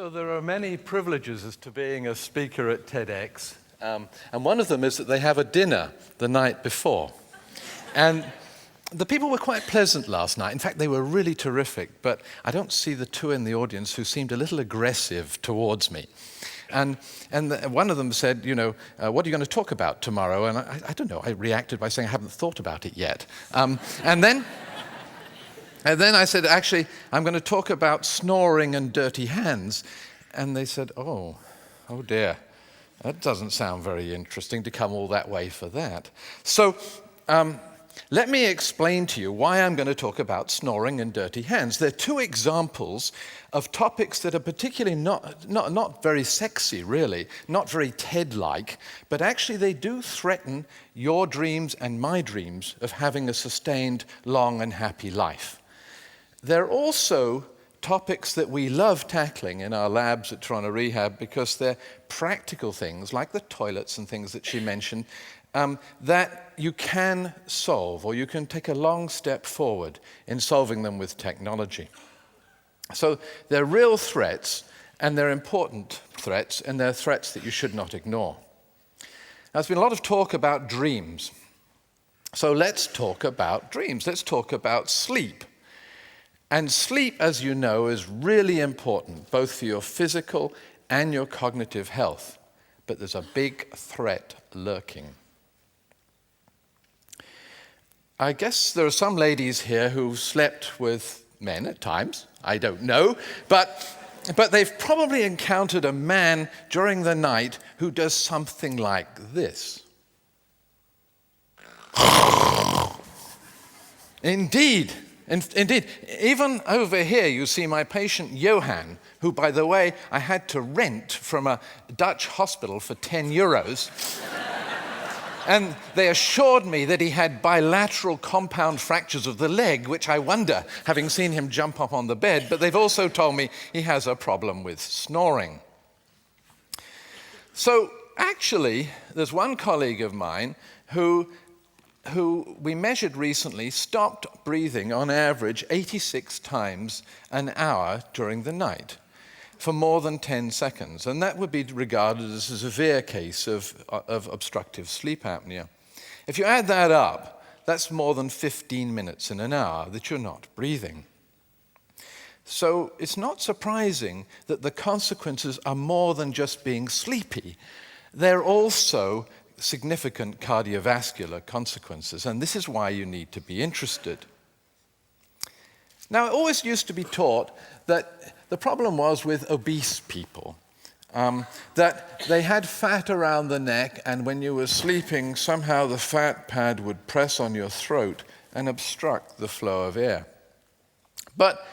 So there are many privileges as to being a speaker at TEDx, and one of them is that they have a dinner the night before. And the people were quite pleasant last night. In fact, they were really terrific, but I don't see the two in the audience who seemed a little aggressive towards me. And one of them said, what are you going to talk about tomorrow? And I don't know, I reacted by saying I haven't thought about it yet. And then I said, actually, I'm going to talk about snoring and dirty hands. And they said, oh dear, that doesn't sound very interesting to come all that way for that. So let me explain to you why I'm going to talk about snoring and dirty hands. There are two examples of topics that are particularly not very sexy, really, not very TED-like, but actually they do threaten your dreams and my dreams of having a sustained, long and happy life. They're also topics that we love tackling in our labs at Toronto Rehab because they're practical things, like the toilets and things that she mentioned, that you can solve, or you can take a long step forward in solving them with technology. So they're real threats, and they're important threats, and they're threats that you should not ignore. Now, there's been a lot of talk about dreams. So let's talk about dreams. Let's talk about sleep. And sleep, as you know, is really important, both for your physical and your cognitive health. But there's a big threat lurking. I guess there are some ladies here who've slept with men at times. I don't know. But they've probably encountered a man during the night who does something like this. Indeed. Indeed, even over here you see my patient Johan, who, by the way, I had to rent from a Dutch hospital for 10 euros. And they assured me that he had bilateral compound fractures of the leg, which I wonder, having seen him jump up on the bed, but they've also told me he has a problem with snoring. So actually, there's one colleague of mine who we measured recently stopped breathing on average 86 times an hour during the night for more than 10 seconds. And that would be regarded as a severe case of obstructive sleep apnea. If you add that up, that's more than 15 minutes in an hour that you're not breathing. So it's not surprising that the consequences are more than just being sleepy. They're also significant cardiovascular consequences, and this is why you need to be interested. Now, it always used to be taught that the problem was with obese people, that they had fat around the neck, and when you were sleeping, somehow the fat pad would press on your throat and obstruct the flow of air. But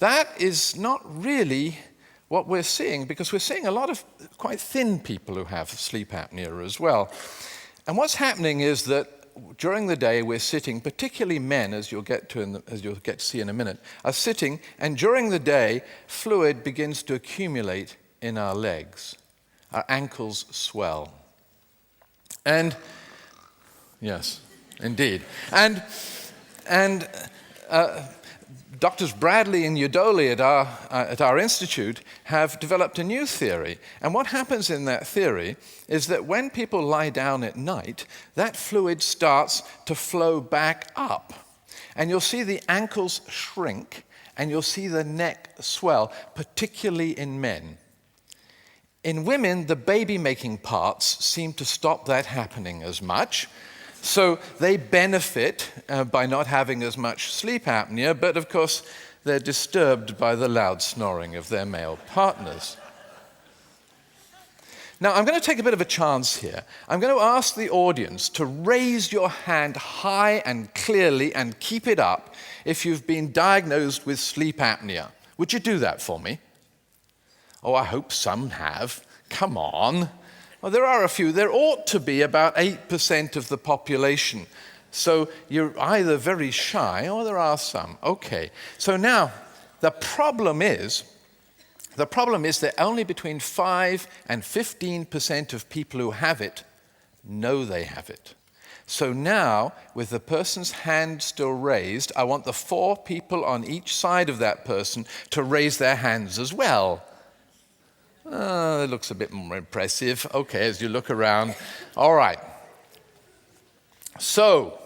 that is not really what we're seeing, because we're seeing a lot of quite thin people who have sleep apnea as well. And what's happening is that during the day we're sitting, particularly men, as you'll get to see in a minute, are sitting, and during the day fluid begins to accumulate in our legs. Our ankles swell. And yes, indeed. And Doctors Bradley and Udoli at our institute have developed a new theory. And what happens in that theory is that when people lie down at night, that fluid starts to flow back up. And you'll see the ankles shrink, and you'll see the neck swell, particularly in men. In women, the baby-making parts seem to stop that happening as much. So they benefit by not having as much sleep apnea, but of course they're disturbed by the loud snoring of their male partners. Now, I'm going to take a bit of a chance here. I'm going to ask the audience to raise your hand high and clearly and keep it up if you've been diagnosed with sleep apnea. Would you do that for me? Oh, I hope some have. Come on. Well, there are a few. There ought to be about 8% of the population. So you're either very shy or there are some. Okay. So now, the problem is that only between 5 and 15% of people who have it know they have it. So now, with the person's hand still raised, I want the 4 people on each side of that person to raise their hands as well. It looks a bit more impressive. Okay, as you look around. All right. So,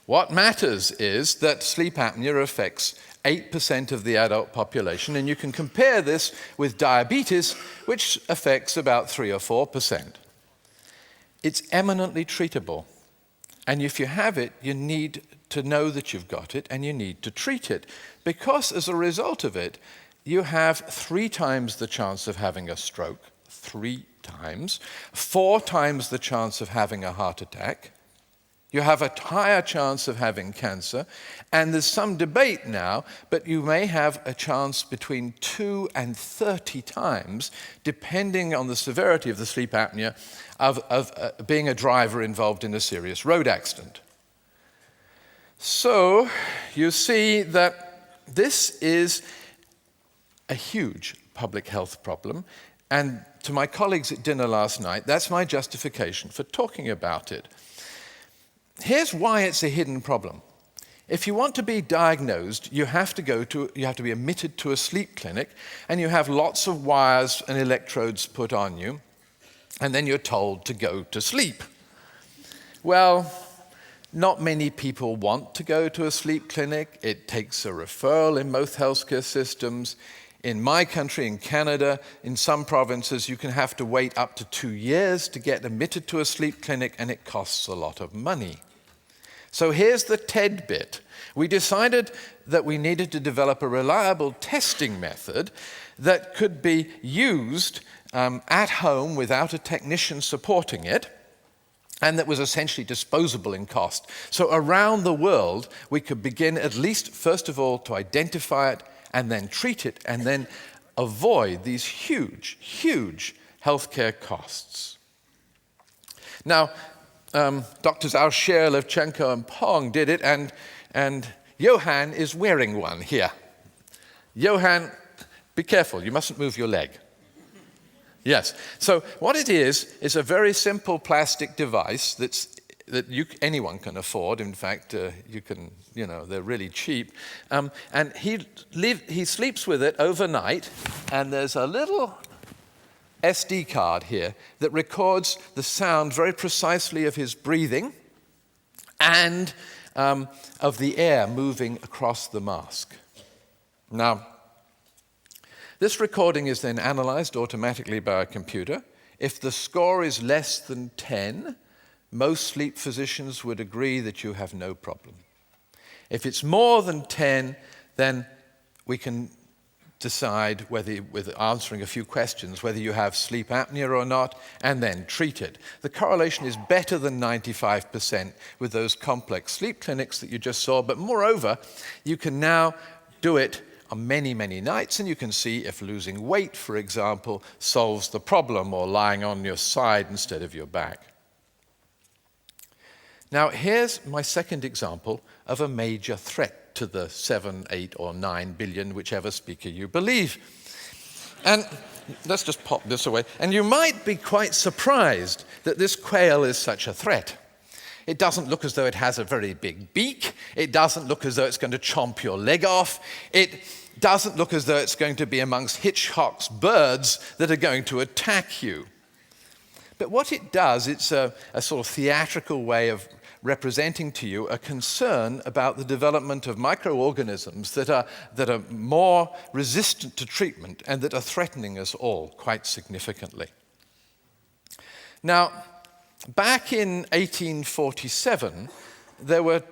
what matters is that sleep apnea affects 8% of the adult population, and you can compare this with diabetes, which affects about 3 or 4%. It's eminently treatable, and if you have it, you need to know that you've got it, and you need to treat it, because as a result of it, you have 3 times the chance of having a stroke, 3 times, 4 times the chance of having a heart attack. You have a higher chance of having cancer, and there's some debate now, but you may have a chance between 2 and 30 times, depending on the severity of the sleep apnea, of being a driver involved in a serious road accident. So you see that this is a huge public health problem, and to my colleagues at dinner last night, that's my justification for talking about it. Here's why it's a hidden problem. If you want to be diagnosed, you have to be admitted to a sleep clinic, and you have lots of wires and electrodes put on you, and then you're told to go to sleep. Well, not many people want to go to a sleep clinic. It takes a referral in most healthcare systems. In my country, in Canada, in some provinces, you can have to wait up to 2 years to get admitted to a sleep clinic, and it costs a lot of money. So here's the TED bit. We decided that we needed to develop a reliable testing method that could be used at home without a technician supporting it, and that was essentially disposable in cost. So around the world, we could begin at least, first of all, to identify it, and then treat it, and then avoid these huge, huge healthcare costs. Now, Doctors Alsher, Levchenko, and Pong did it, and Johan is wearing one here. Johan, be careful, you mustn't move your leg. Yes, so what it is a very simple plastic device that anyone can afford. In fact, they're really cheap. And he sleeps with it overnight, and there's a little SD card here that records the sound very precisely of his breathing and of the air moving across the mask. Now, this recording is then analyzed automatically by a computer. If the score is less than 10, most sleep physicians would agree that you have no problem. If it's more than 10, then we can decide whether, with answering a few questions, whether you have sleep apnea or not, and then treat it. The correlation is better than 95% with those complex sleep clinics that you just saw, but moreover, you can now do it on many, many nights, and you can see if losing weight, for example, solves the problem, or lying on your side instead of your back. Now, here's my second example of a major threat to the 7, 8, or 9 billion, whichever speaker you believe. And let's just pop this away. And you might be quite surprised that this quail is such a threat. It doesn't look as though it has a very big beak. It doesn't look as though it's going to chomp your leg off. It doesn't look as though it's going to be amongst Hitchcock's birds that are going to attack you. But what it does, it's a sort of theatrical way of representing to you a concern about the development of microorganisms that are more resistant to treatment and that are threatening us all quite significantly. Now, back in 1847, there was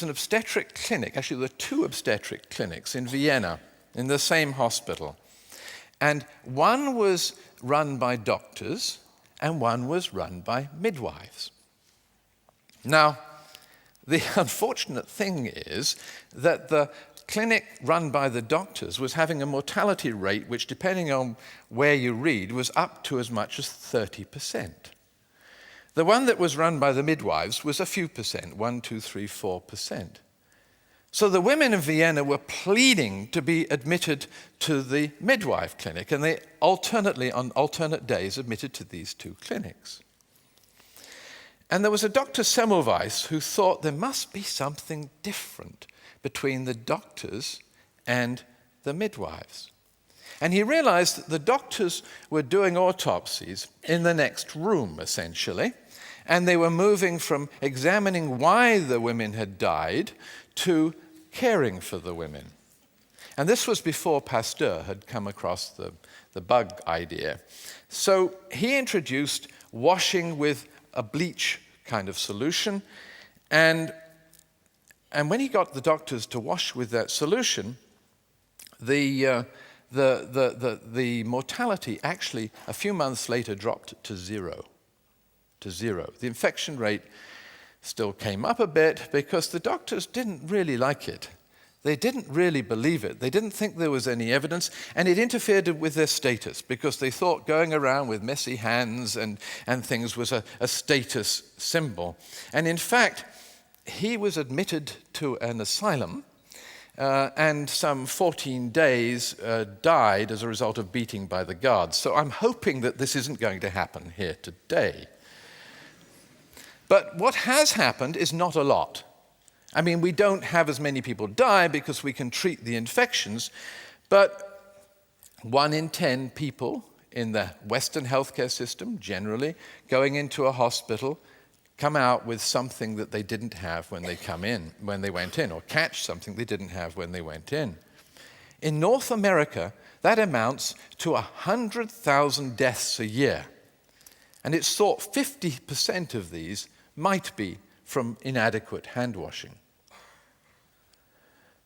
an obstetric clinic. Actually, there were 2 obstetric clinics in Vienna, in the same hospital. And one was run by doctors, and one was run by midwives. Now, the unfortunate thing is that the clinic run by the doctors was having a mortality rate which, depending on where you read, was up to as much as 30%. The one that was run by the midwives was a few percent, 1, 2, 3, 4%. So the women in Vienna were pleading to be admitted to the midwife clinic, and they alternately, on alternate days, admitted to these 2 clinics. And there was a Dr. Semmelweis who thought there must be something different between the doctors and the midwives. And he realized that the doctors were doing autopsies in the next room, essentially, and they were moving from examining why the women had died to caring for the women. And this was before Pasteur had come across the bug idea. So he introduced washing with a bleach kind of solution, and when he got the doctors to wash with that solution, the mortality actually a few months later dropped to zero. The infection rate still came up a bit because the doctors didn't really like it. They didn't really believe it. They didn't think there was any evidence, and it interfered with their status because they thought going around with messy hands and things was a status symbol. And in fact, he was admitted to an asylum and some 14 days died as a result of beating by the guards. So I'm hoping that this isn't going to happen here today. But what has happened is not a lot. I mean, we don't have as many people die because we can treat the infections, but 1 in 10 people in the Western healthcare system, generally, going into a hospital, come out with something that they didn't have when they went in, or catch something they didn't have when they went in. In North America, that amounts to 100,000 deaths a year. And it's thought 50% of these might be from inadequate hand washing.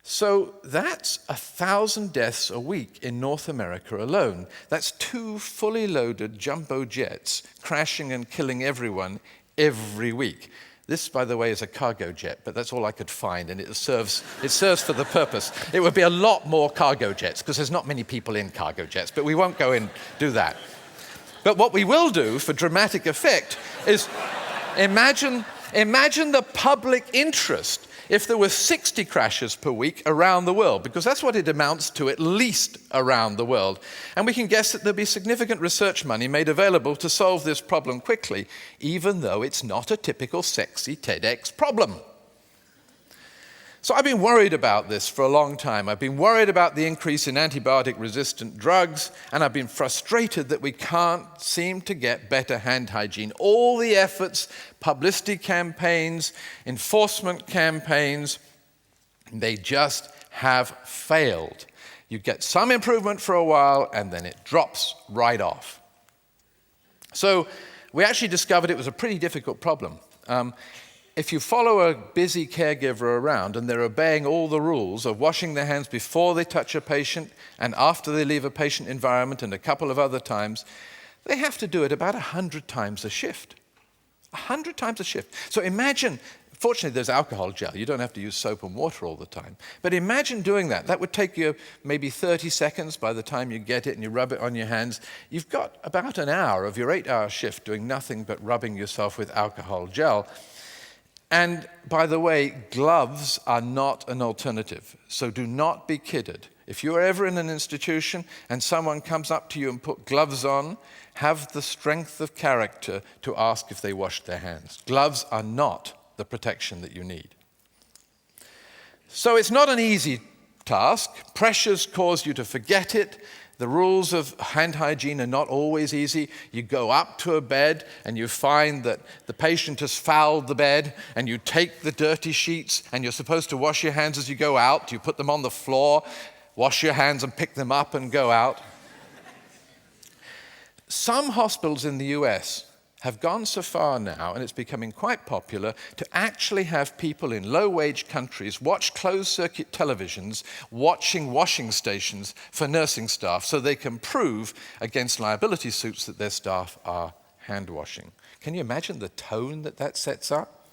So that's 1,000 deaths a week in North America alone. That's 2 fully loaded jumbo jets crashing and killing everyone every week. This, by the way, is a cargo jet, but that's all I could find, and it serves for the purpose. It would be a lot more cargo jets, because there's not many people in cargo jets, but we won't go and do that. But what we will do for dramatic effect is imagine the public interest if there were 60 crashes per week around the world, because that's what it amounts to, at least around the world. And we can guess that there'll be significant research money made available to solve this problem quickly, even though it's not a typical sexy TEDx problem. So I've been worried about this for a long time. I've been worried about the increase in antibiotic-resistant drugs, and I've been frustrated that we can't seem to get better hand hygiene. All the efforts, publicity campaigns, enforcement campaigns, they just have failed. You get some improvement for a while, and then it drops right off. So we actually discovered it was a pretty difficult problem. If you follow a busy caregiver around and they're obeying all the rules of washing their hands before they touch a patient and after they leave a patient environment and a couple of other times, they have to do it about 100 times a shift. 100 times a shift. So imagine, fortunately there's alcohol gel. You don't have to use soap and water all the time. But imagine doing that. That would take you maybe 30 seconds by the time you get it and you rub it on your hands. You've got about an hour of your 8-hour shift doing nothing but rubbing yourself with alcohol gel. And by the way, gloves are not an alternative, so do not be kidded. If you're ever in an institution and someone comes up to you and put gloves on, have the strength of character to ask if they washed their hands. Gloves are not the protection that you need. So it's not an easy task. Pressures cause you to forget it. The rules of hand hygiene are not always easy. You go up to a bed and you find that the patient has fouled the bed, and you take the dirty sheets and you're supposed to wash your hands as you go out. You put them on the floor, wash your hands and pick them up and go out. Some hospitals in the US have gone so far now, and it's becoming quite popular, to actually have people in low-wage countries watch closed-circuit televisions watching washing stations for nursing staff so they can prove against liability suits that their staff are hand-washing. Can you imagine the tone that sets up?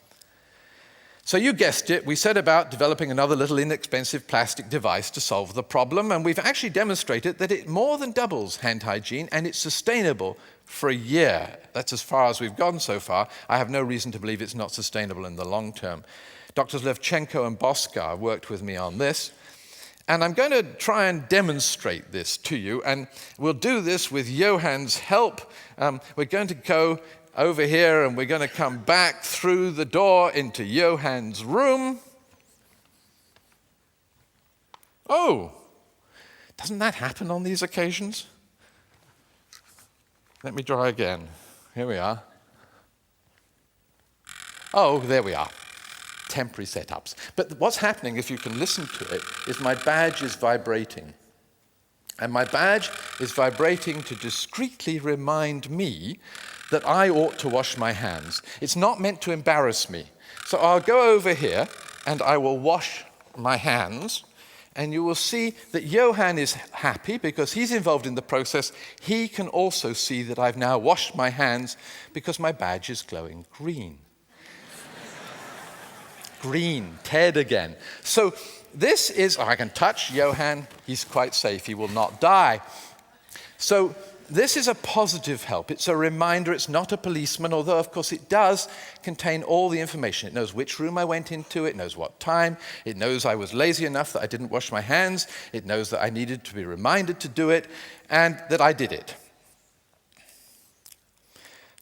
So you guessed it, we set about developing another little inexpensive plastic device to solve the problem, and we've actually demonstrated that it more than doubles hand hygiene, and it's sustainable for a year. That's as far as we've gone so far. I have no reason to believe it's not sustainable in the long term. Drs. Levchenko and Boskar worked with me on this, and I'm going to try and demonstrate this to you, and we'll do this with Johan's help. We're going to go over here, and we're going to come back through the door into Johan's room. Oh, Doesn't that happen on these occasions? Let me try again. Here we are. Oh, there we are. Temporary setups. But what's happening, if you can listen to it, is my badge is vibrating. And my badge is vibrating to discreetly remind me that I ought to wash my hands. It's not meant to embarrass me. So I'll go over here and I will wash my hands, and you will see that Johan is happy because he's involved in the process. He can also see that I've now washed my hands because my badge is glowing green. Green, TED again. So this is, I can touch Johan, he's quite safe, he will not die. So this is a positive help. It's a reminder, it's not a policeman, although of course it does contain all the information. It knows which room I went into, it knows what time, it knows I was lazy enough that I didn't wash my hands, it knows that I needed to be reminded to do it, and that I did it.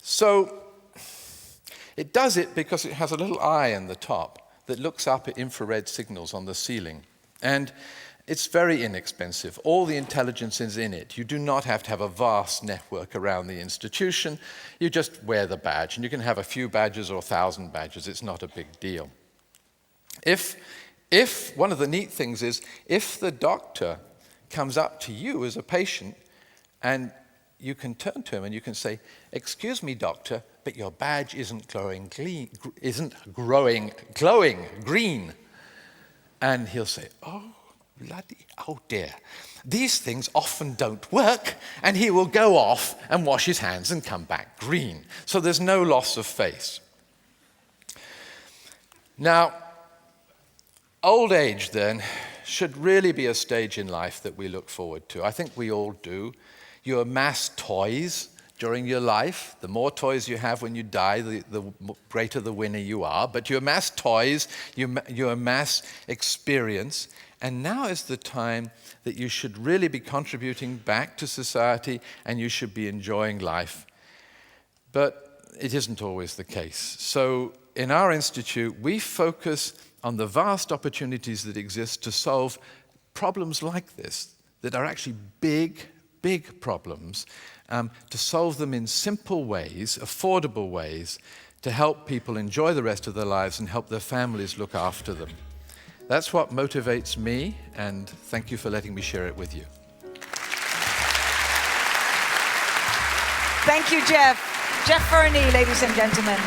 So it does it because it has a little eye in the top that looks up at infrared signals on the ceiling. And it's very inexpensive. All the intelligence is in it. You do not have to have a vast network around the institution. You just wear the badge, and you can have a few badges or 1,000 badges. It's not a big deal. If one of the neat things is, if the doctor comes up to you as a patient, and you can turn to him and you can say, "Excuse me, doctor, but your badge isn't glowing green." And he'll say, "Oh, dear. These things often don't work," and he will go off and wash his hands and come back green. So there's no loss of face. Now, old age then should really be a stage in life that we look forward to. I think we all do. You amass toys during your life. The more toys you have when you die, the greater the winner you are. But you amass toys, you amass experience, and now is the time that you should really be contributing back to society and you should be enjoying life. But it isn't always the case. So in our institute, we focus on the vast opportunities that exist to solve problems like this, that are actually big problems, to solve them in simple ways, affordable ways, to help people enjoy the rest of their lives and help their families look after them. That's what motivates me, and thank you for letting me share it with you. Thank you, Geoff. Geoff Fernie, ladies and gentlemen.